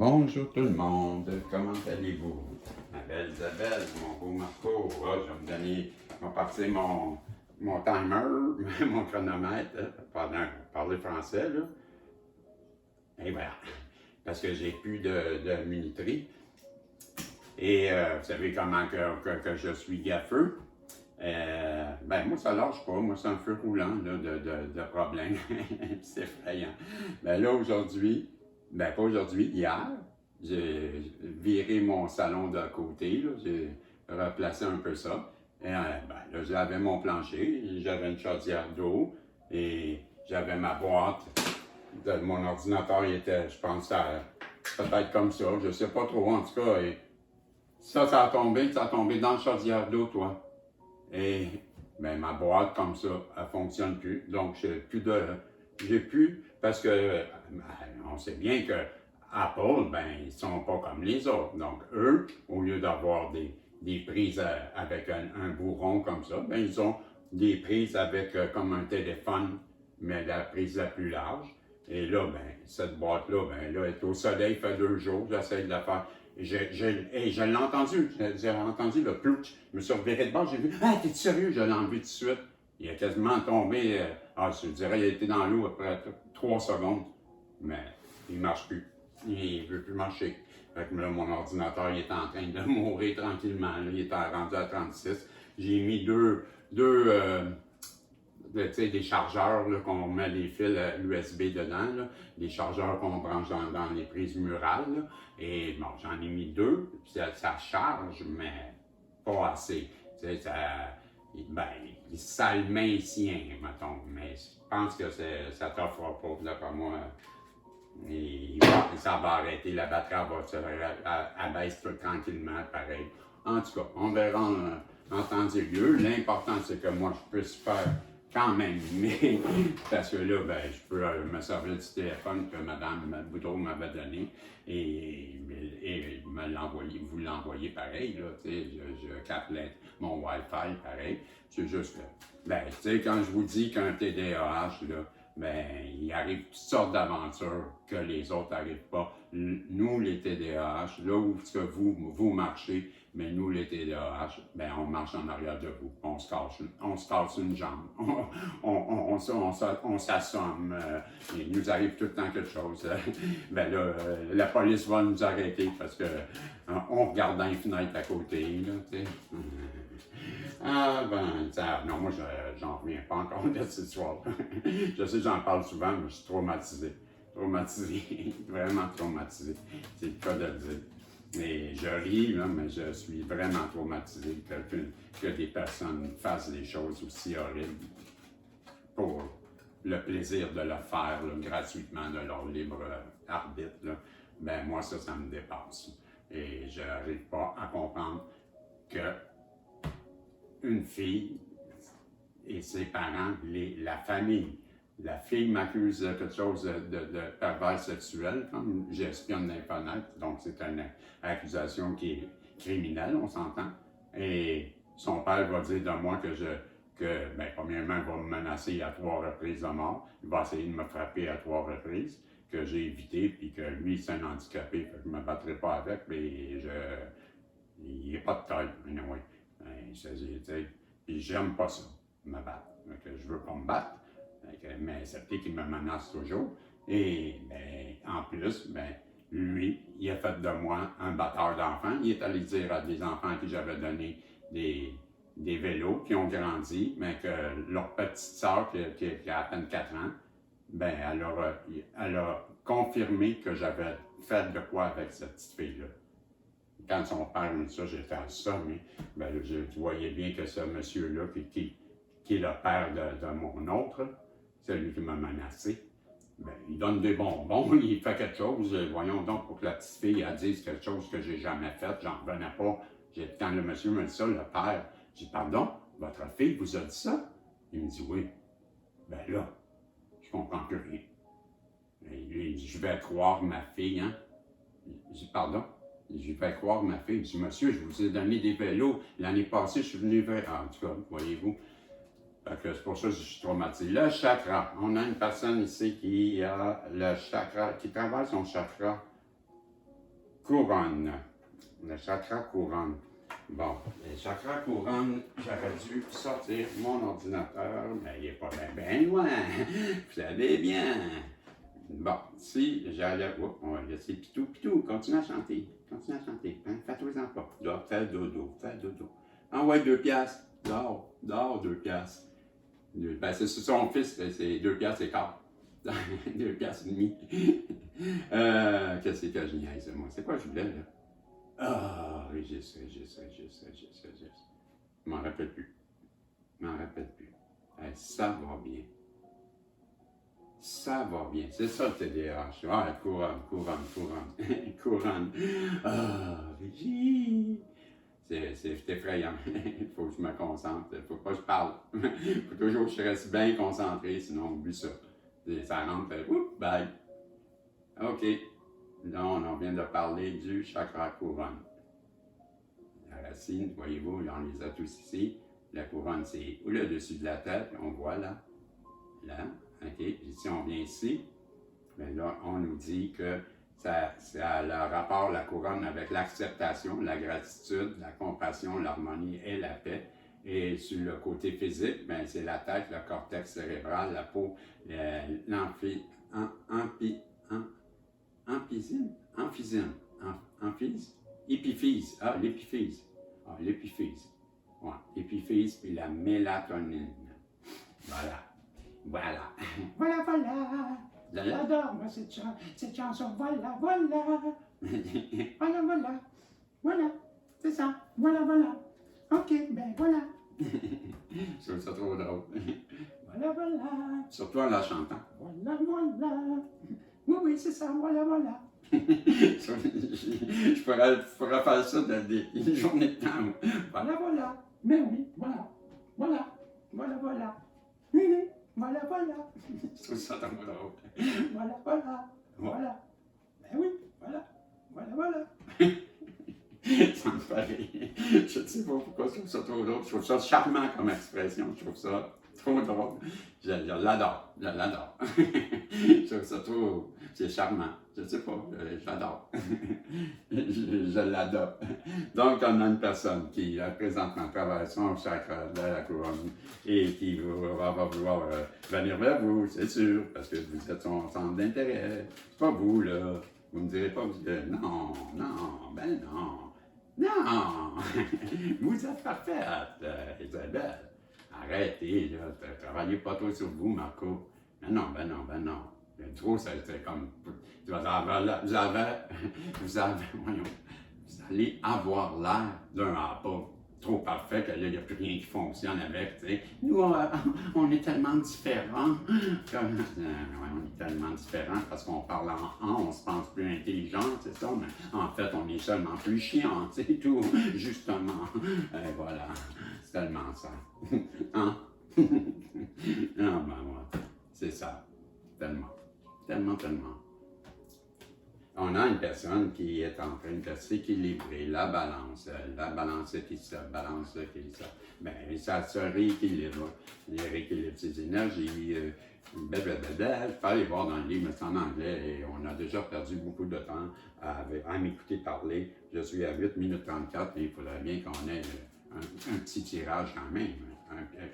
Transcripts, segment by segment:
Bonjour tout le monde, comment allez-vous? Ma belle Isabelle, mon beau Marco, je vais me donner, je vais partir mon timer, mon chronomètre, pendant parler français, là. Et voilà, parce que j'ai plus de minuterie. Et vous savez comment que je suis gaffeux. Moi, ça lâche pas. Moi, c'est un feu roulant là, de problèmes. C'est effrayant. Là, aujourd'hui, pas aujourd'hui, hier, j'ai viré mon salon de côté. J'ai replacé un peu ça. Et là, j'avais mon plancher, j'avais une chaudière d'eau et j'avais ma boîte. Mon ordinateur, il était, je pense, peut-être comme ça. Je sais pas trop, en tout cas. Et ça a tombé dans le chaudière d'eau, toi. Et ma boîte comme ça, elle fonctionne plus. Donc, j'ai plus, parce que on sait bien que Apple, ils sont pas comme les autres. Donc, eux, au lieu d'avoir des prises avec un bourron comme ça, ils ont des prises avec comme un téléphone, mais la prise la plus large. Et là, cette boîte-là, là, elle est au soleil, fait 2 jours, j'essaie de la faire. Je l'ai entendu, j'ai entendu le plouch. Je me suis reviré de bord, j'ai vu, ah, t'es sérieux? Je l'ai enlevé tout de suite. Il a quasiment tombé, je dirais, il a été dans l'eau après 3 secondes. Mais il ne marche plus. Il ne veut plus marcher. Fait que là, mon ordinateur, il est en train de mourir tranquillement. Là, il est rendu à 36. J'ai mis des chargeurs qu'on met des fils USB dedans, là, des chargeurs qu'on branche dans les prises murales. Là, et bon, j'en ai mis 2, puis ça charge, mais pas assez. Ça le maintient, mettons, mais je pense que ça ne t'offre pas, d'après moi. Et ça va arrêter, la batterie elle baisse tout tranquillement, pareil. En tout cas, on verra en temps et lieu. L'important, c'est que moi, je puisse faire quand même, mais parce que là, je peux me servir du téléphone que Mme Boudreau m'avait donné et vous l'envoyez pareil, là, tu sais, je capte mon Wi-Fi pareil. C'est juste que, tu sais, quand je vous dis qu'un TDAH, là, il arrive toutes sortes d'aventures que les autres n'arrivent pas. Nous, les TDAH, là où vous marchez, mais nous, les TDAH, on marche en arrière de vous. On se casse une jambe. On s'assomme. Il nous arrive tout le temps quelque chose. La police va nous arrêter parce que on regarde dans les fenêtres à côté, là, tu sais. Non, moi, j'en reviens pas encore de cette histoire. Je sais, j'en parle souvent, mais je suis traumatisé. Traumatisé, vraiment traumatisé. C'est le cas de le dire. Mais je ris, là, mais je suis vraiment traumatisé que des personnes fassent des choses aussi horribles pour le plaisir de le faire là, gratuitement, de leur libre arbitre. Là. Moi, ça me dépasse. Et je n'arrive pas à comprendre que une fille et ses parents, la famille. La fille m'accuse de quelque chose de pervers sexuel, comme j'espionne dans les fenêtres, donc c'est une accusation qui est criminelle, on s'entend. Et son père va dire de moi premièrement, il va me menacer à 3 reprises de mort, il va essayer de me frapper à 3 reprises, que j'ai évité, puis que lui, c'est un handicapé, que je ne me battrai pas avec, mais il n'est pas de taille, anyway. Puis j'aime pas ça, me battre. Je veux pas me battre, mais c'est peut-être qu'il me menace toujours. Et en plus, lui, il a fait de moi un batteur d'enfants. Il est allé dire à des enfants qui j'avais donné des vélos qui ont grandi, mais que leur petite sœur, qui a à peine 4 ans, elle a confirmé que j'avais fait de quoi avec cette petite fille-là. Quand son père me dit ça, j'ai fait ça, mais je voyais bien que ce monsieur-là, qui est le père de mon autre, c'est lui qui m'a menacé. Il donne des bonbons, il fait quelque chose, voyons donc, pour que la petite fille elle dise quelque chose que j'ai jamais fait, j'en revenais pas. Quand le monsieur me dit ça, le père, j'ai dit, pardon, votre fille vous a dit ça? Il me dit oui. Là, je comprends plus rien. Il dit, je vais croire ma fille, hein? Je dis, pardon? Je vais croire ma fille. Je dis, monsieur, je vous ai donné des vélos. L'année passée, je suis venu vers. En tout cas, voyez-vous. C'est pour ça que je suis traumatisé. Le chakra. On a une personne ici qui a le chakra, qui travaille son chakra couronne. Le chakra couronne. Bon, le chakra couronne, j'aurais dû sortir mon ordinateur, mais il n'est pas bien loin. Vous savez bien. Bon, si j'allais. Oh, on va laisser Pitou, Pitou, continue à chanter. Continue à chanter. Hein? Fais-toi-en pas. Dors, fais dodo, fais dodo. Ah ouais, 2 piastres. Dors, 2 piastres. Ben, c'est son fils, c'est 2 piastres et quart. 2 piastres et demi. Qu'est-ce que je niaise, moi? C'est quoi je voulais, là? Ah, oui, je sais. Je m'en rappelle plus. Ça va bien. Ça va bien. C'est ça le TDAH. Ah, couronne. Couronne. Ah, Régie. C'est effrayant. Il faut que je me concentre. Il ne faut pas que je parle. Il faut toujours que je reste bien concentré, sinon oublie ça. Ça rentre, oups, bye. OK. Là, on vient de parler du chakra couronne. La racine, voyez-vous, on les a tous ici. La couronne, c'est le dessus de la tête, on voit là. Là, OK. Ici, on vient ici. Mais là, on nous dit que ça a le rapport, la couronne, avec l'acceptation, la gratitude, la compassion, l'harmonie et la paix. Et sur le côté physique, ben, c'est la tête, le cortex cérébral, la peau, épiphyse. Ah, l'épiphyse. Ouais, l'épiphyse puis la mélatonine. Voilà. Je l'adore, moi, cette chanson. Voilà. C'est ça. Voilà. OK, ben voilà. Je trouve ça trop drôle. Voilà. Surtout en la chantant. Voilà. Oui, c'est ça, voilà. Je pourrais faire ça dans des journées de temps. Voilà. Mais oui, voilà. Voilà. Voilà. Je trouve ça trop drôle. Voilà. Ben oui, voilà. Ça me fait rire. Je ne sais pas pourquoi je trouve ça trop drôle. Je trouve ça charmant comme expression. Je trouve ça trop drôle. Je l'adore. Je trouve ça trop. C'est charmant. Je ne sais pas. J'adore. Je l'adore. Donc, on a une personne qui présentement travaille son chakra de la couronne et qui va vouloir venir vers vous, c'est sûr, parce que vous êtes son centre d'intérêt. C'est pas vous, là. Vous me direz pas, non. Vous êtes parfaite, Isabelle. Arrêtez, là, travaillez pas trop sur vous, Marco. Ben non. Trop, c'est comme, vous allez avoir l'air d'un pas trop parfait que là, il n'y a plus rien qui fonctionne avec, tu sais. Nous, on est tellement différents. On est tellement différents parce qu'on parle en, on se pense plus intelligent, c'est ça, mais en fait, on est seulement plus chiant, c'est tout, justement. Voilà, c'est tellement ça. Hein? Non, ben, ouais, c'est ça, tellement. On a une personne qui est en train de s'équilibrer, la balance qui ça, balance qui ça. Ben, ça se rééquilibre. Il rééquilibre ses énergies, blablabla. Je peux aller voir dans le livre, mais c'est en anglais et on a déjà perdu beaucoup de temps à m'écouter parler. Je suis à 8 minutes 34, mais il faudrait bien qu'on ait un petit tirage quand même,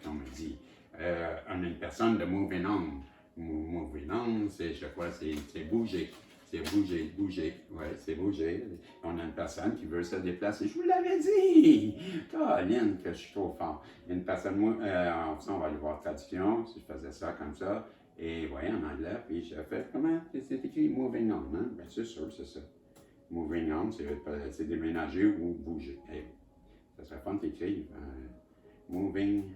comme on dit. On a une personne de Moving On, je crois, c'est bouger. Ouais, c'est bouger. On a une personne qui veut se déplacer. Je vous l'avais dit! Caroline, que je suis trop fort. Il y a une personne, on va aller voir traduction, si je faisais ça comme ça. Et voyez, en anglais, puis je fais, comment c'est écrit moving on, hein? Ben, c'est sûr, c'est ça. Moving on, c'est déménager ou bouger. Hey, ça serait fun d'écrire. Moving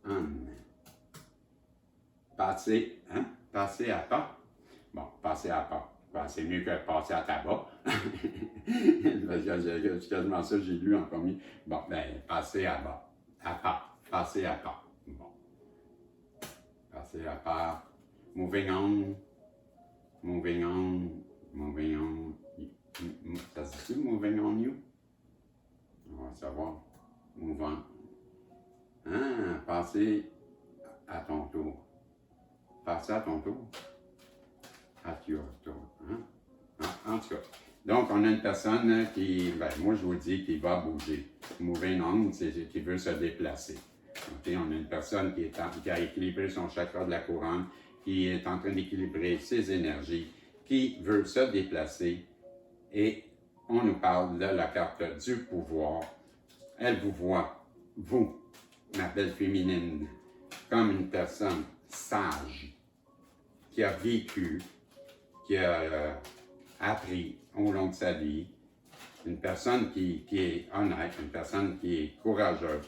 on. Passer à pas. Bon, passer à pas. C'est mieux que passer à tabac. C'est quasiment ça que j'ai lu en premier. Bon, ben, passer à pas. Passer à pas. Bon. Passer à pas. Moving on. Ça se dit moving on you? On va savoir. Move on. Passer à ton tour. Passer à ton tour. At your tour. Hein? En tout cas, Donc, on a une personne qui, ben, moi je vous dis, qui va bouger. Moving on, c'est qui veut se déplacer. Okay? On a une personne qui a équilibré son chakra de la couronne, qui est en train d'équilibrer ses énergies, qui veut se déplacer. Et on nous parle de la carte du pouvoir. Elle vous voit, vous, ma belle féminine, comme une personne sage, qui a vécu, qui a appris au long de sa vie, une personne qui est honnête, une personne qui est courageuse,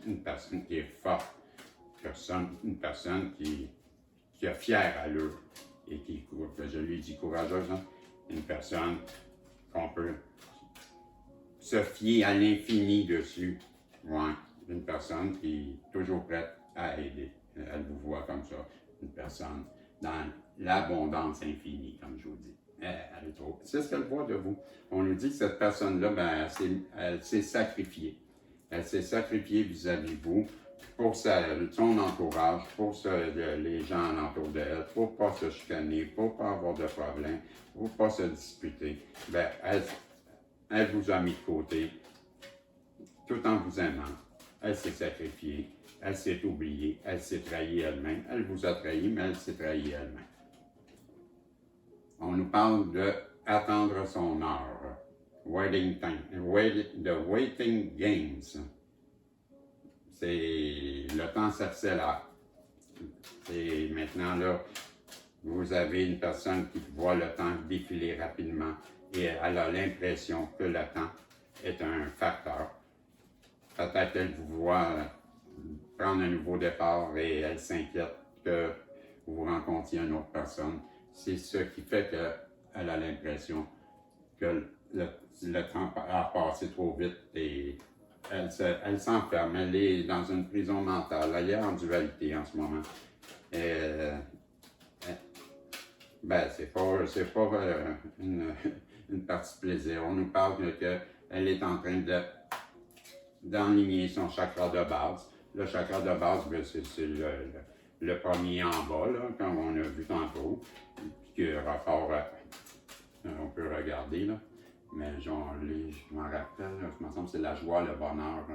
une personne qui est forte, une personne qui est fière à l'eux et qui, je lui dis courageuse, hein? Une personne qu'on peut se fier à l'infini dessus. Ouais. Une personne qui est toujours prête à aider. Elle vous voit comme ça, une personne dans l'abondance infinie, comme je vous dis. Elle est trop. C'est ce qu'elle voit de vous. On nous dit que cette personne-là, ben, elle s'est sacrifiée. Elle s'est sacrifiée vis-à-vis de vous pour son entourage, pour les gens alentour d'elle, pour ne pas se chicaner, pour ne pas avoir de problème, pour ne pas se disputer. Ben, elle vous a mis de côté tout en vous aimant. Elle s'est sacrifiée, elle s'est oubliée, elle s'est trahie elle-même. Elle vous a trahi, mais elle s'est trahie elle-même. On nous parle d'attendre son heure. Waiting time. The waiting games. C'est le temps s'accélère. Et maintenant, là, vous avez une personne qui voit le temps défiler rapidement et elle a l'impression que le temps est un facteur. Peut-être qu'elle vous voit prendre un nouveau départ et elle s'inquiète que vous rencontriez une autre personne. C'est ce qui fait qu'elle a l'impression que le temps a passé trop vite et elle s'enferme. Elle est dans une prison mentale. Elle est en dualité en ce moment. Ben, c'est pas une partie plaisir. On nous parle qu'elle est en train d'enligner son chakra de base. Le chakra de base, ben, c'est le premier en bas, là, comme on a vu tantôt, qui a rapport à, on peut regarder, là, mais je m'en rappelle, là, il me semble que c'est la joie, le bonheur.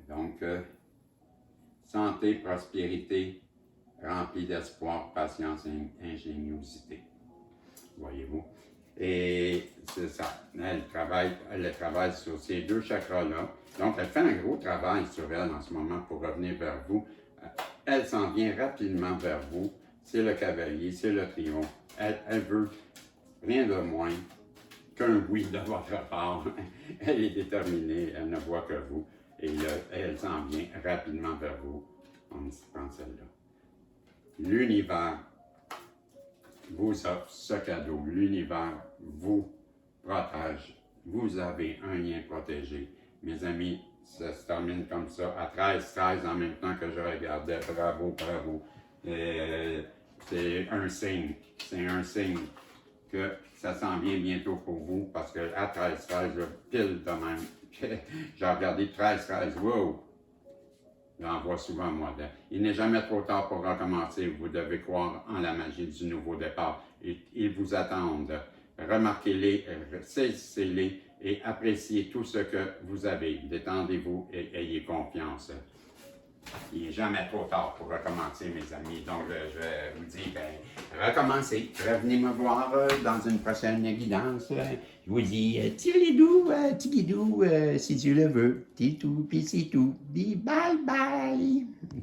Donc, santé, prospérité, remplie d'espoir, patience et ingéniosité. Voyez-vous? Et c'est ça. Elle travaille sur ces deux chakras-là. Donc, elle fait un gros travail sur elle en ce moment pour revenir vers vous. Elle s'en vient rapidement vers vous. C'est le cavalier, c'est le triomphe. Elle veut rien de moins qu'un oui de votre part. Elle est déterminée, elle ne voit que vous. Et elle s'en vient rapidement vers vous. On prend celle-là. L'univers vous offre ce cadeau. L'univers vous protège. Vous avez un lien protégé. Mes amis, ça se termine comme ça, à 13-13 en même temps que je regardais. Bravo, bravo. C'est un signe. C'est un signe que ça s'en vient bientôt pour vous parce que à 13-13, pile de même. J'ai regardé 13-13. Wow! J'en vois souvent, moi. Il n'est jamais trop tard pour recommencer. Vous devez croire en la magie du nouveau départ. Ils vous attendent. Remarquez-les, saisissez-les et appréciez tout ce que vous avez. Détendez-vous et ayez confiance. Il n'est jamais trop tard pour recommencer, mes amis. Donc, je vous dis, recommencez. Revenez me voir dans une prochaine guidance. Je vous dis, tire les doux, petit guidou, si Dieu le veut. C'est tout, puis c'est tout. Bye bye!